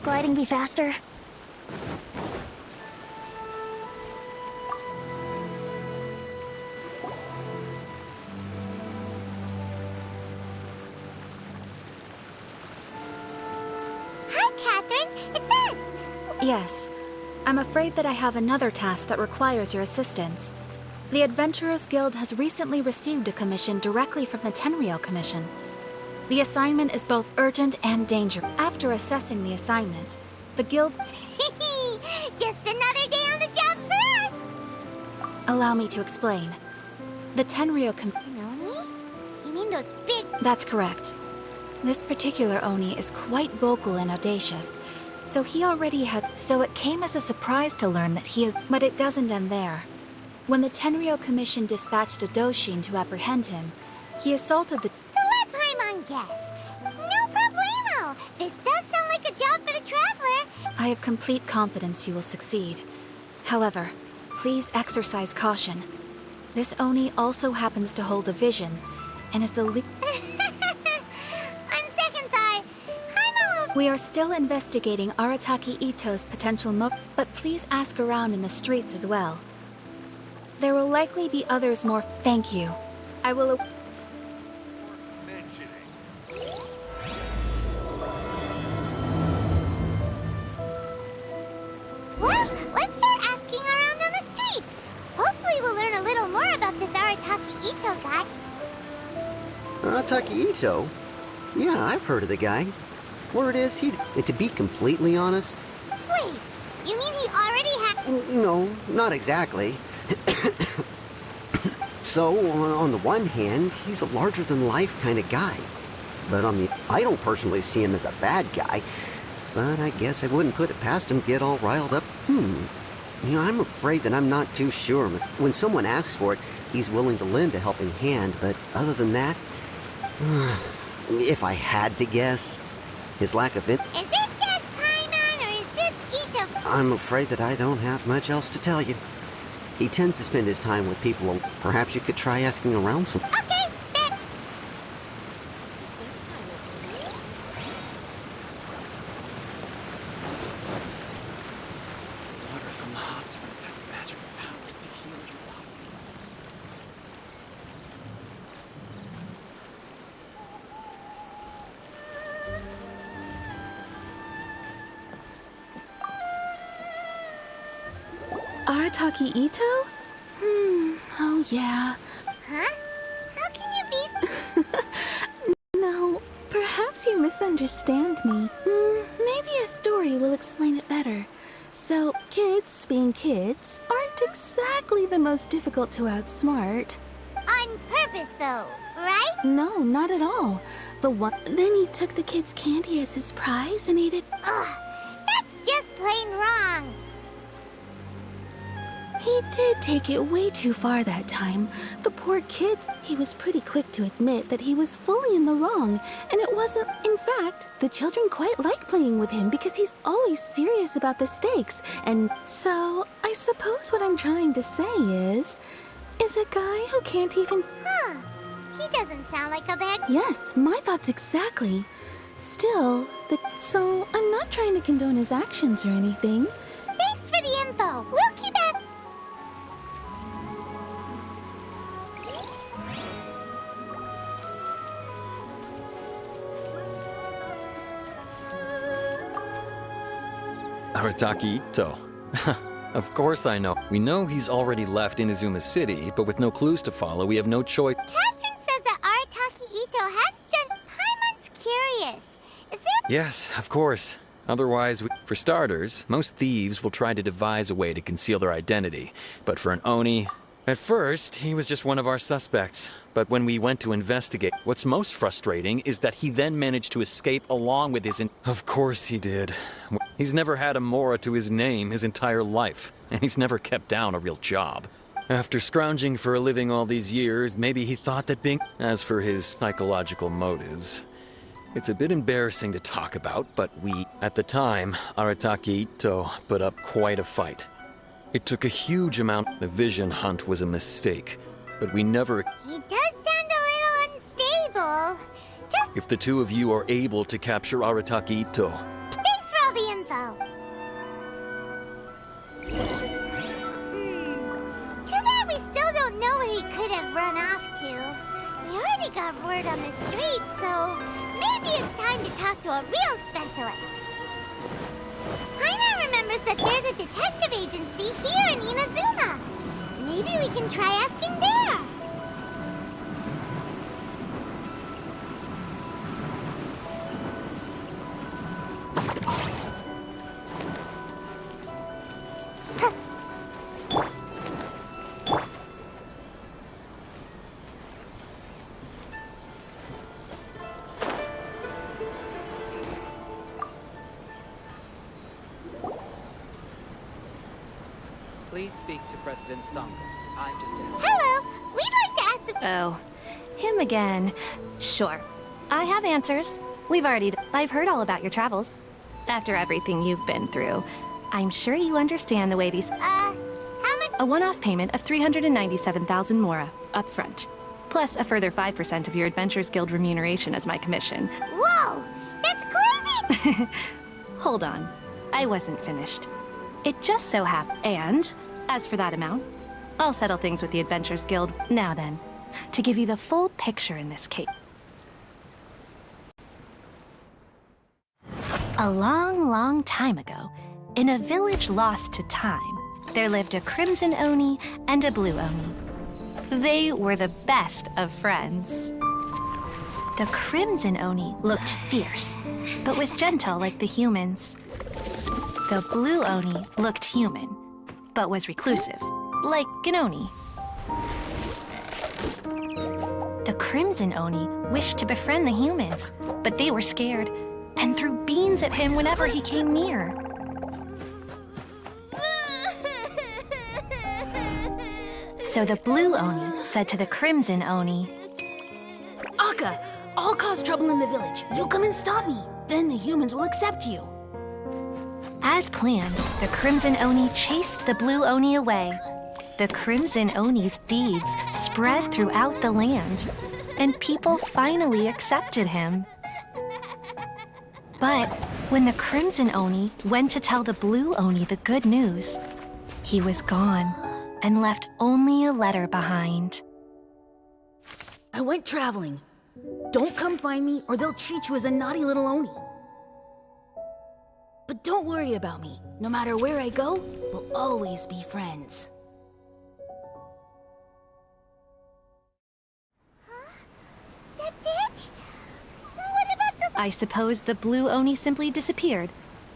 gliding be faster? Hi, Catherine. It's us. Yes. I'm afraid that I have another task that requires your assistance. The Adventurers Guild has recently received a commission directly from the Tenryou Commission. The assignment is both urgent and dangerous. After assessing the assignment, the Guild... Just another day on the job for us! Allow me to explain. The Tenryou Oni? You mean those big... That's correct. This particular Oni is quite vocal and audacious, so it came as a surprise to learn that he is... But it doesn't end there. When the Tenryou Commission dispatched a Doshin to apprehend him, he assaulted the... So let Paimon guess. No problemo! This does sound like a job for the Traveler! I have complete confidence you will succeed. However, please exercise caution. This Oni also happens to hold a vision, and is the On second thought, Paimon will... We are still investigating Arataki Itto's potential but please ask around in the streets as well. There will likely be others more. Thank you. I will... Well, let's start asking around on the streets. Hopefully we'll learn a little more about this Arataki Ito guy. Arataki Ito? Yeah, I've heard of the guy. Word is, to be completely honest... Wait, you mean he already had... No, not exactly. So, on the one hand, he's a larger-than-life kind of guy. But I don't personally see him as a bad guy. But I guess I wouldn't put it past him to get all riled up. I'm afraid that I'm not too sure. When someone asks for it, he's willing to lend a helping hand. But other than that, if I had to guess, his lack of Is it just Paimon, or is this Ito? I'm afraid that I don't have much else to tell you. He tends to spend his time with people. Perhaps you could try asking around some... Okay, bet. Water from the hot springs has magical powers to heal your bodies. Arataki Ito? Oh yeah. Huh? How can you be... No, perhaps you misunderstand me. Maybe a story will explain it better. So, kids, being kids, aren't exactly the most difficult to outsmart. On purpose, though, right? No, not at all. Then he took the kids' candy as his prize and ate it. Ugh, that's just plain wrong. He did take it way too far that time. The poor kids. He was pretty quick to admit that he was fully in the wrong, and it wasn't. In fact, the children quite like playing with him because he's always serious about the stakes. And so, I suppose what I'm trying to say is a guy who can't even... Huh. He doesn't sound like a bad... Yes, my thoughts exactly. Still, so I'm not trying to condone his actions or anything. Thanks for the info. We'll keep at... Arataki Ito. Of course I know. We know he's already left Inazuma City, but with no clues to follow, we have no choice. Catherine says that Arataki Ito has done... Paimon's curious. Is there... Yes, of course. Otherwise, for starters, most thieves will try to devise a way to conceal their identity. But for an Oni... At first, he was just one of our suspects. But when we went to investigate, what's most frustrating is that he then managed to escape along with his... Of course he did. He's never had a Mora to his name his entire life, and he's never kept down a real job. After scrounging for a living all these years, maybe he thought that being... As for his psychological motives, it's a bit embarrassing to talk about, but at the time, Arataki Ito put up quite a fight. It took a huge amount. The vision hunt was a mistake, but we never... He does sound a little unstable. Just... If the two of you are able to capture Arataki Ito... Thanks for all the have run off to. We already got word on the street, so maybe it's time to talk to a real specialist. Paimon remembers that there's a detective agency here in Inazuma. Maybe we can try asking there. Please speak to President Sangha. I'm just a... Hello, we'd like to ask some... Oh, him again. Sure. I have answers. I've heard all about your travels. After everything you've been through, I'm sure you understand the way these... how much? A one-off payment of 397,000 mora, up front. Plus a further 5% of your Adventures Guild remuneration as my commission. Whoa, that's crazy! Hold on. I wasn't finished. It just so happened. And, as for that amount, I'll settle things with the Adventures Guild. Now then, to give you the full picture in this case. A long, long time ago, in a village lost to time, there lived a Crimson Oni and a Blue Oni. They were the best of friends. The Crimson Oni looked fierce, but was gentle like the humans. The Blue Oni looked human, but was reclusive, like an Oni. The Crimson Oni wished to befriend the humans, but they were scared and threw beans at him whenever he came near. So the Blue Oni said to the Crimson Oni, Akka, I'll cause trouble in the village. You come and stop me. Then the humans will accept you. As planned, the Crimson Oni chased the Blue Oni away. The Crimson Oni's deeds spread throughout the land, and people finally accepted him. But when the Crimson Oni went to tell the Blue Oni the good news, he was gone and left only a letter behind. I went traveling. Don't come find me or they'll treat you as a naughty little Oni. But don't worry about me. No matter where I go, we'll always be friends. That's it? What about the... I suppose the Blue Oni simply disappeared,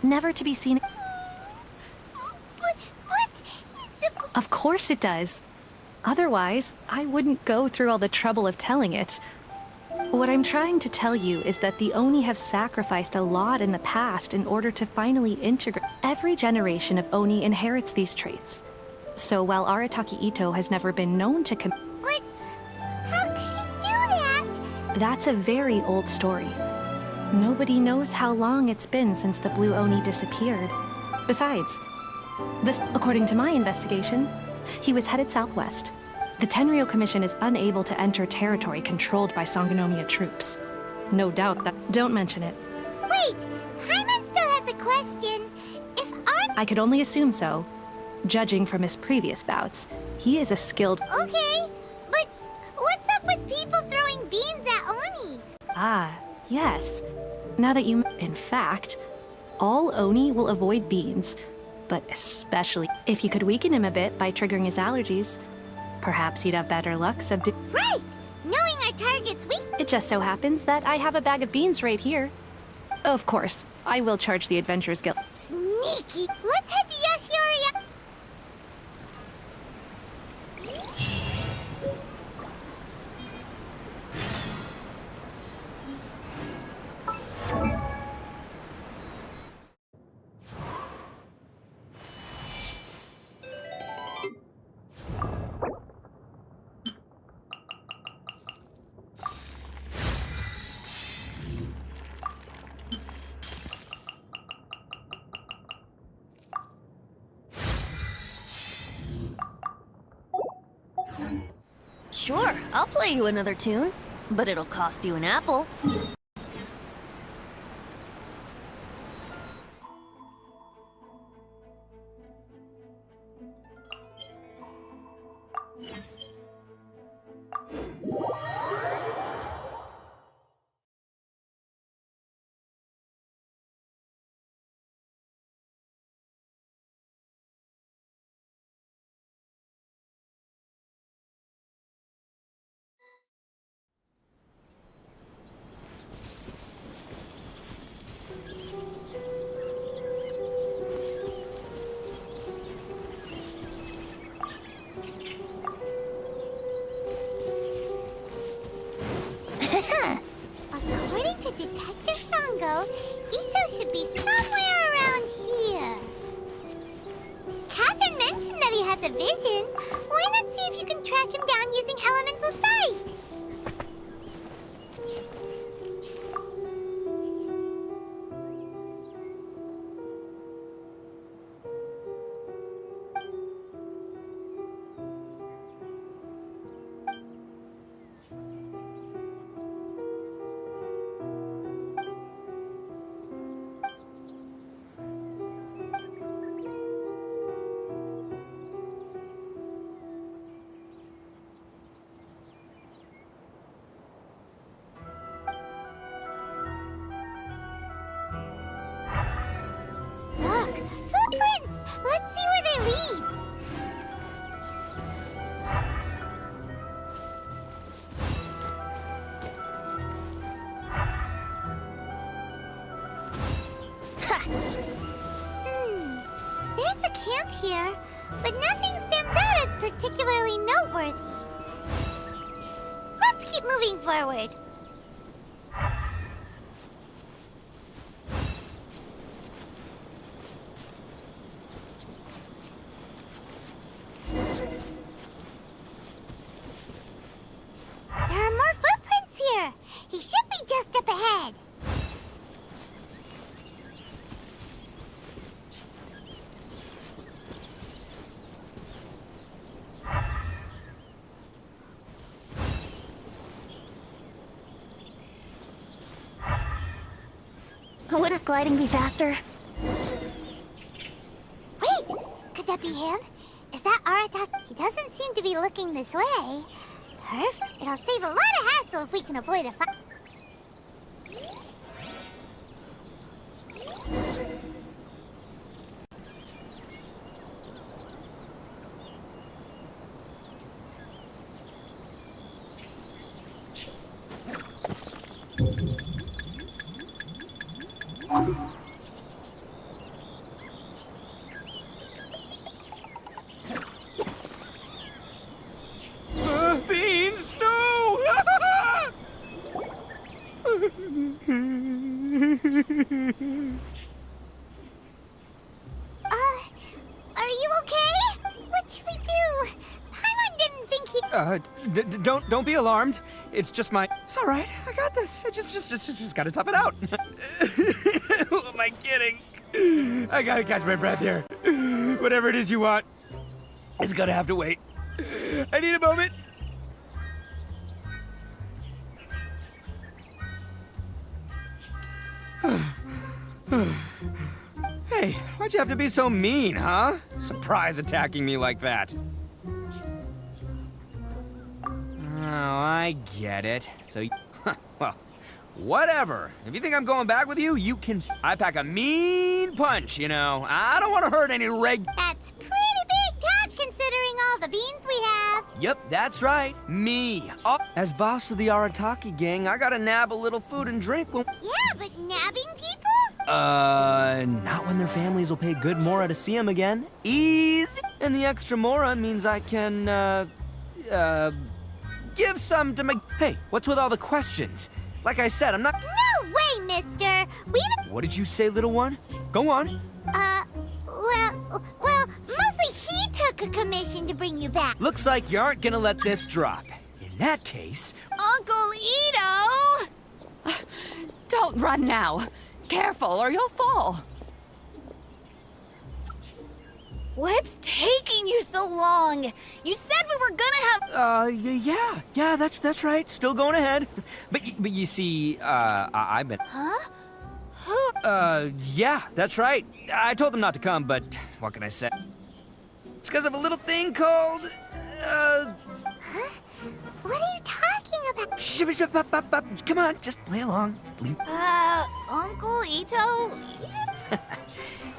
never to be seen. What? Of course it does. Otherwise, I wouldn't go through all the trouble of telling it. What I'm trying to tell you is that the Oni have sacrificed a lot in the past in order to finally integrate. Every generation of Oni inherits these traits. So while Arataki Ito has never been known to What? How could he do that? That's a very old story. Nobody knows how long it's been since the Blue Oni disappeared. Besides, according to my investigation, he was headed southwest. The Tenryo Commission is unable to enter territory controlled by Sangonomiya troops. No doubt that... Don't mention it. Wait, Paimon still has a question. If our... I could only assume so. Judging from his previous bouts, he is a skilled... Okay, but what's up with people throwing beans at Oni? Ah, yes. Now that you... In fact, all Oni will avoid beans, but especially if you could weaken him a bit by triggering his allergies. Perhaps you'd have better luck Right! Knowing our target's weak... It just so happens that I have a bag of beans right here. Of course, I will charge the Adventurers Guild. Sneaky! Let's head to Yashiori... Sure, I'll play you another tune, but it'll cost you an apple. has a vision. Why not see if you can track him down using elemental sight? Look, footprints! Let's see where they lead. There's a camp here, but nothing stands out as particularly noteworthy. Let's keep moving forward. There are more footprints here. He should be just up ahead. Wouldn't gliding be faster? Wait! Could that be him? Is that Arataki? He doesn't seem to be looking this way. Perfect. It'll save a lot of hassle if we can avoid a fight. Beans! No! Are you okay? What should we do? Paimon didn't think he'd... Don't be alarmed. It's just my... It's all right. I got this. I just gotta tough it out. Who am I kidding? I gotta catch my breath here. Whatever it is you want, it's gonna have to wait. I need a moment. Hey, why'd you have to be so mean, huh? Surprise attacking me like that. Oh, I get it. So, well, whatever. If you think I'm going back with you, you can... I pack a mean punch, you know. I don't want to hurt any That's pretty big talk considering all the beans we have. Yep, that's right. Me. As boss of the Arataki gang, I gotta nab a little food and drink when... Yeah, but nabbing people? Not when their families will pay good mora to see them again. Easy. And the extra mora means I can, give some to my... Hey, what's with all the questions? Like I said, I'm not... No way, mister. What did you say, little one? Go on. Well, mostly he took a commission to bring you back. Looks like you aren't gonna let this drop. In that case... Uncle Ito! Don't run now. Careful or you'll fall. What's taking you so long? You said we were gonna have... Yeah, that's right. Still going ahead. But you see, I've been... Huh? Who? Yeah, that's right. I told them not to come, but what can I say? It's because of a little thing called, Huh? What are you talking about? Come on, just play along. Uncle Ito?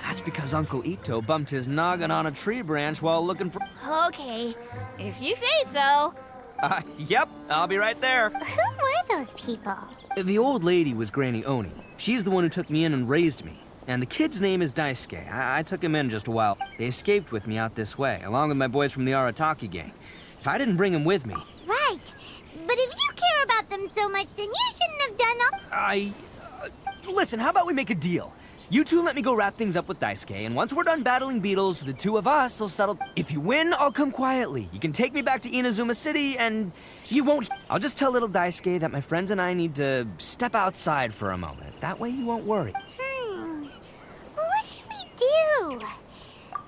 That's because Uncle Ito bumped his noggin on a tree branch while looking for... Okay, if you say so. Yep, I'll be right there. Who were those people? The old lady was Granny Oni. She's the one who took me in and raised me. And the kid's name is Daisuke. I took him in just a while. They escaped with me out this way, along with my boys from the Arataki gang. If I didn't bring him with me... Right. But if you care about them so much, then you shouldn't have done all... Listen, how about we make a deal? You two let me go wrap things up with Daisuke, and once we're done battling beetles, the two of us will settle. If you win, I'll come quietly. You can take me back to Inazuma City, and you won't. I'll just tell little Daisuke that my friends and I need to step outside for a moment. That way you won't worry. What should we do?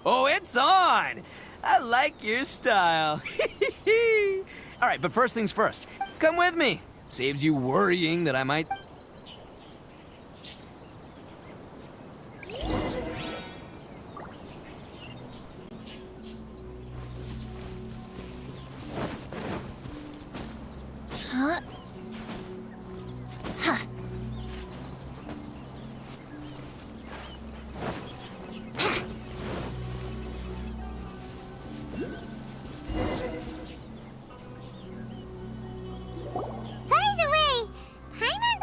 Oh, it's on! I like your style. All right, but first things first. Come with me. Saves you worrying that I might... Huh? Huh.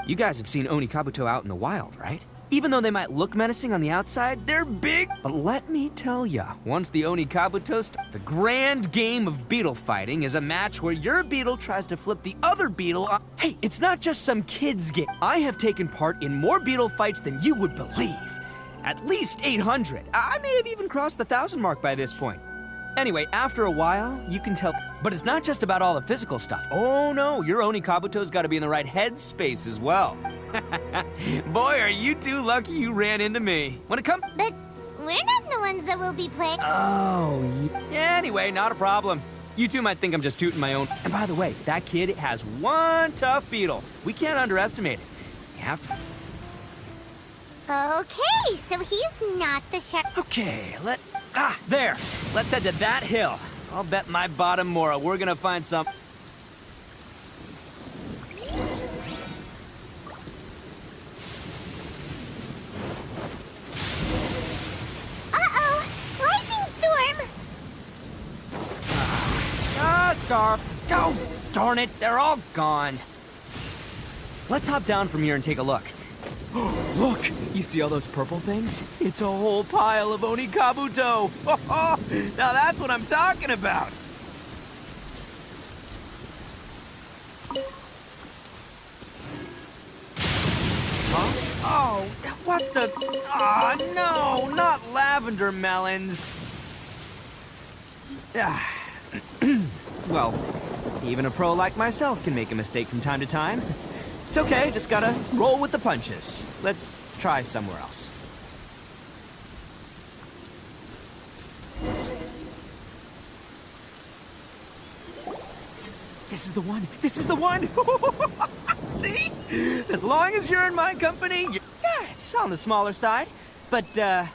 You guys have seen Oni Kabuto out in the wild, right? Even though they might look menacing on the outside, they're big. But let me tell ya, once the Oni Kabuto the grand game of beetle fighting is a match where your beetle tries to flip the other beetle on. Hey, it's not just some kid's game. I have taken part in more beetle fights than you would believe. At least 800. I may have even crossed the 1,000 mark by this point. Anyway, after a while, you can tell. But it's not just about all the physical stuff. Oh no, your Oni Kabuto's gotta be in the right headspace as well. Boy, are you two lucky you ran into me. Wanna come? But we're not the ones that will be playing. Oh, yeah. Anyway, not a problem. You two might think I'm just tooting my own. And by the way, that kid has one tough beetle. We can't underestimate it. You have to. Okay, so he's not the shark. Okay, there. Let's head to that hill. I'll bet my bottom Mora we're gonna find some. Uh-oh! Lightning storm! Star. Oh, darn it, they're all gone. Let's hop down from here and take a look. Look, you see all those purple things? It's a whole pile of Oni Kabuto. Now that's what I'm talking about. Huh? Oh, what the? Oh, no, not lavender melons. Well, even a pro like myself can make a mistake from time to time. It's okay, just gotta roll with the punches. Let's try somewhere else. This is the one! This is the one! See? As long as you're in my company, yeah, it's on the smaller side. But,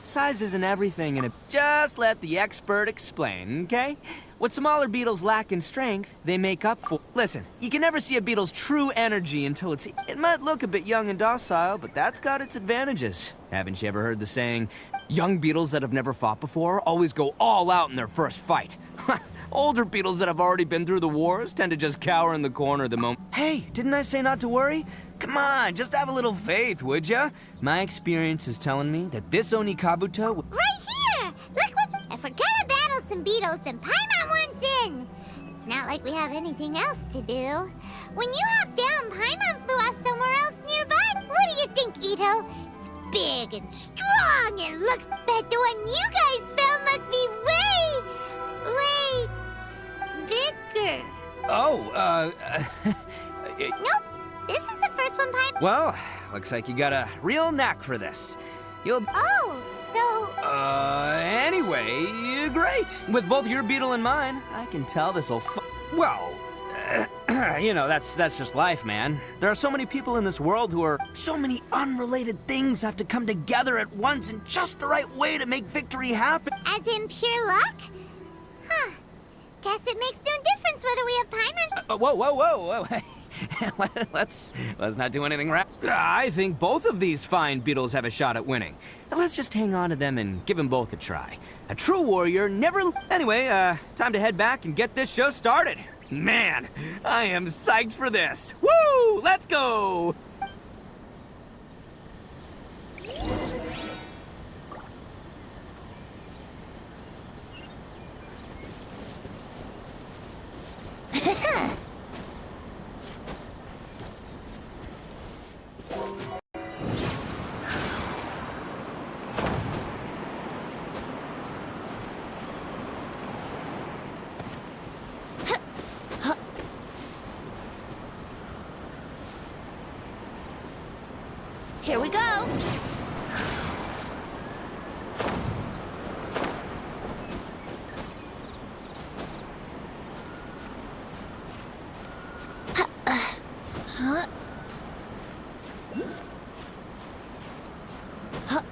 size isn't everything, and just let the expert explain, okay? What smaller beetles lack in strength, they make up for. Listen, you can never see a beetle's true energy until it's... It might look a bit young and docile, but that's got its advantages. Haven't you ever heard the saying, young beetles that have never fought before always go all out in their first fight? Older beetles that have already been through the wars tend to just cower in the corner the moment. Hey, didn't I say not to worry? Come on, just have a little faith, would ya? My experience is telling me that this Oni Kabuto... Right here! Look what... If we're gonna battle some beetles, then Paimon wants in! It's not like we have anything else to do. When you hop down, Paimon flew off somewhere else nearby. What do you think, Itto? It's big and strong and looks... Bet the one you guys found must be way bigger. Oh, Nope. This is the first one, Paimon. Well, looks like you got a real knack for this. You'll... Oh, so... Anyway, great. With both your beetle and mine, I can tell this'll well, you know, that's just life, man. There are so many people in this world who are... So many unrelated things have to come together at once in just the right way to make victory happen. As in pure luck? Huh. Guess it makes no difference whether we have Paimon... Whoa. Let's not do anything right. I think both of these fine beetles have a shot at winning. Let's just hang on to them and give them both a try. A true warrior never... Anyway, time to head back and get this show started. Man, I am psyched for this. Woo! Let's go! Here we go. Huh? Huh? Huh.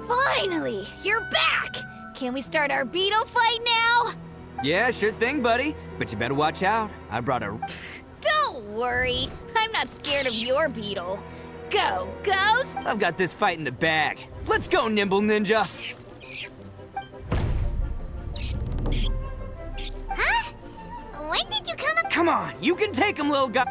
Finally, you're back! Can we start our beetle fight now? Yeah, sure thing, buddy. But you better watch out. I brought a... Don't worry, I'm not scared of your beetle. Go, Ghost! I've got this fight in the bag. Let's go, Nimble Ninja! Huh? When did you come up? Come on, you can take him, little guy!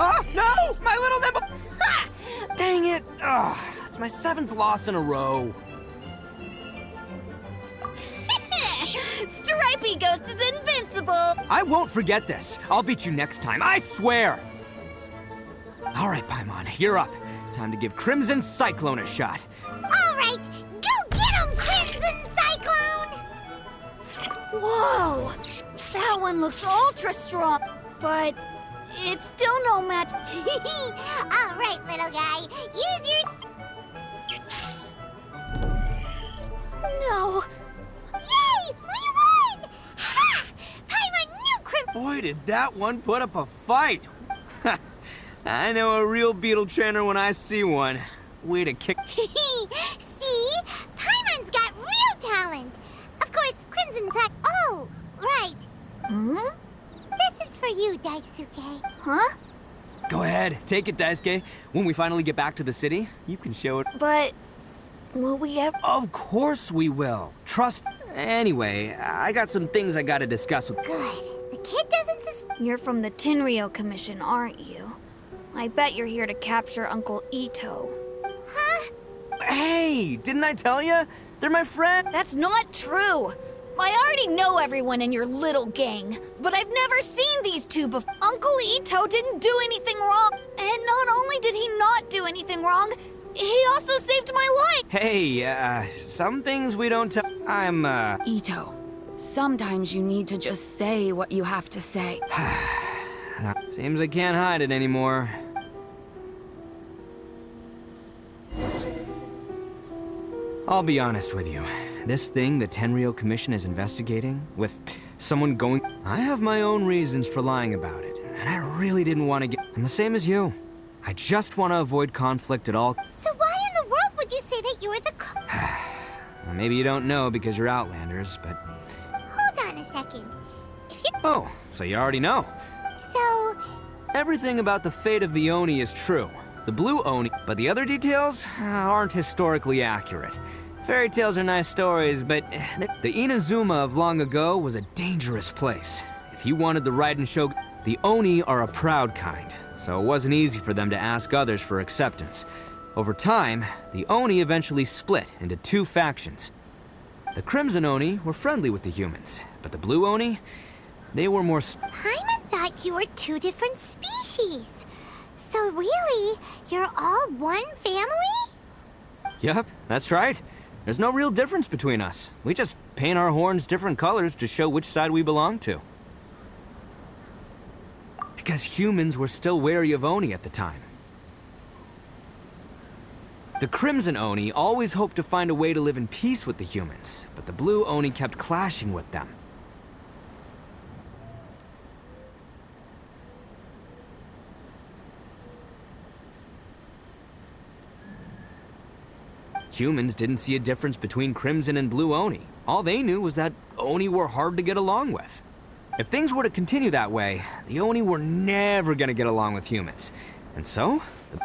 Oh, no! My little Nimble... Ha! Dang it! Ugh, it's my 7th loss in a row. Stripey Ghost is invincible! I won't forget this. I'll beat you next time, I swear! All right, Paimon, you're up. Time to give Crimson Cyclone a shot. All right, go get him, Crimson Cyclone! Whoa! That one looks ultra strong, but it's still no match. All right, little guy, use your... No. Yay! We won! Ha! Paimon knew Crimson... Boy, did that one put up a fight. I know a real beetle trainer when I see one. Way to kick... See? Paimon's got real talent. Of course, Crimson Cyclone... Oh, right. Hmm? This is for you, Daisuke. Huh? Go ahead, take it, Daisuke. When we finally get back to the city, you can show it. But will we ever... Of course we will. Trust... Anyway, I got some things I gotta discuss with... Good. The kid doesn't suspect... You're from the Tenryou Commission, aren't you? I bet you're here to capture Uncle Itto. Huh? Hey, didn't I tell you? They're my friend. That's not true! I already know everyone in your little gang, but I've never seen these two before. Uncle Itto didn't do anything wrong, and not only did he not do anything wrong, he also saved my life! Hey, some things we don't tell... I'm, Ito, sometimes you need to just say what you have to say. Seems I can't hide it anymore. I'll be honest with you. This thing the Tenryou Commission is investigating, with someone going... I have my own reasons for lying about it, and I really didn't want to get... I'm the same as you. I just want to avoid conflict at all... So why in the world would you say that you're the... Well, maybe you don't know because you're Outlanders, but... Hold on a second. If you... Oh, so you already know. So... Everything about the fate of the Oni is true. The blue Oni, but the other details aren't historically accurate. Fairy tales are nice stories, but the Inazuma of long ago was a dangerous place. If you wanted the Raiden Shogun, the Oni are a proud kind, so it wasn't easy for them to ask others for acceptance. Over time, the Oni eventually split into two factions. The Crimson Oni were friendly with the humans, but the Blue Oni, they were more... Paimon thought you were two different species. So really, you're all one family? Yep, that's right. There's no real difference between us. We just paint our horns different colors to show which side we belong to. Because humans were still wary of Oni at the time. The Crimson Oni always hoped to find a way to live in peace with the humans, but the Blue Oni kept clashing with them. Humans didn't see a difference between Crimson and Blue Oni. All they knew was that Oni were hard to get along with. If things were to continue that way, the Oni were never gonna get along with humans. And so,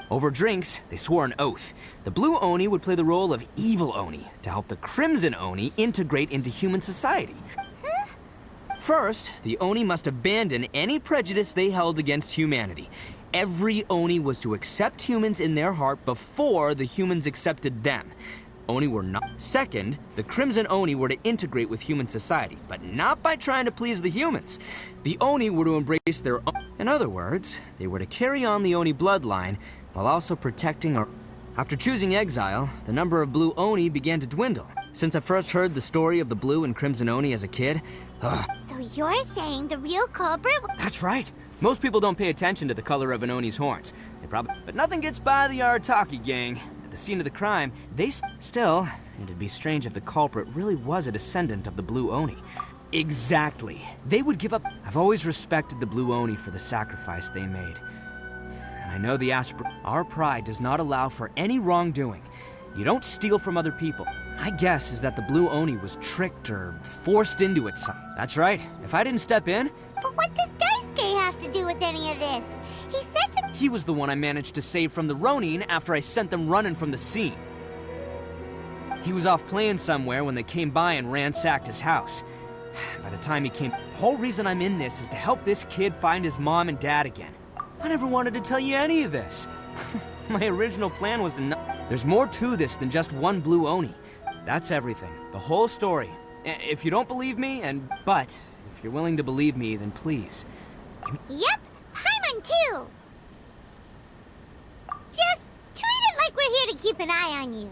over drinks, they swore an oath. The Blue Oni would play the role of evil Oni to help the Crimson Oni integrate into human society. First, the Oni must abandon any prejudice they held against humanity. Every Oni was to accept humans in their heart before the humans accepted them. Oni were not. Second, the Crimson Oni were to integrate with human society, but not by trying to please the humans. The Oni were to embrace their own. In other words, they were to carry on the Oni bloodline while also protecting our. After choosing exile, the number of Blue Oni began to dwindle. Since I first heard the story of the Blue and Crimson Oni as a kid, So you're saying the real culprit? That's right. Most people don't pay attention to the color of an Oni's horns. But nothing gets by the Arataki gang. At the scene of the crime, still, it'd be strange if the culprit really was a descendant of the Blue Oni. Exactly. They would give up. I've always respected the Blue Oni for the sacrifice they made. And I know our pride does not allow for any wrongdoing. You don't steal from other people. My guess is that the Blue Oni was tricked or forced into it. That's right. If I didn't step in... But what does Daisuke have to do with any of this? He said that... He was the one I managed to save from the Ronin after I sent them running from the scene. He was off playing somewhere when they came by and ransacked his house. By the time he came... The whole reason I'm in this is to help this kid find his mom and dad again. I never wanted to tell you any of this. My original plan was to There's more to this than just one Blue Oni. That's everything. The whole story. If you don't believe me, but if you're willing to believe me, then please. Yep, Paimon too! Just treat it like we're here to keep an eye on you.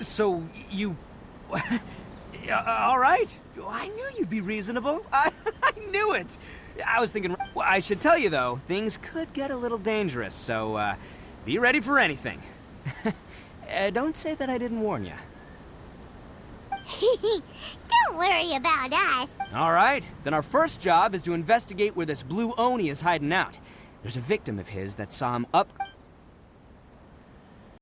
So, you... all right. I knew you'd be reasonable. I knew it. I was thinking... I should tell you, though, things could get a little dangerous, so, be ready for anything. Don't say that I didn't warn you. Don't worry about us. All right, then our first job is to investigate where this Blue Oni is hiding out. There's a victim of his that saw him up...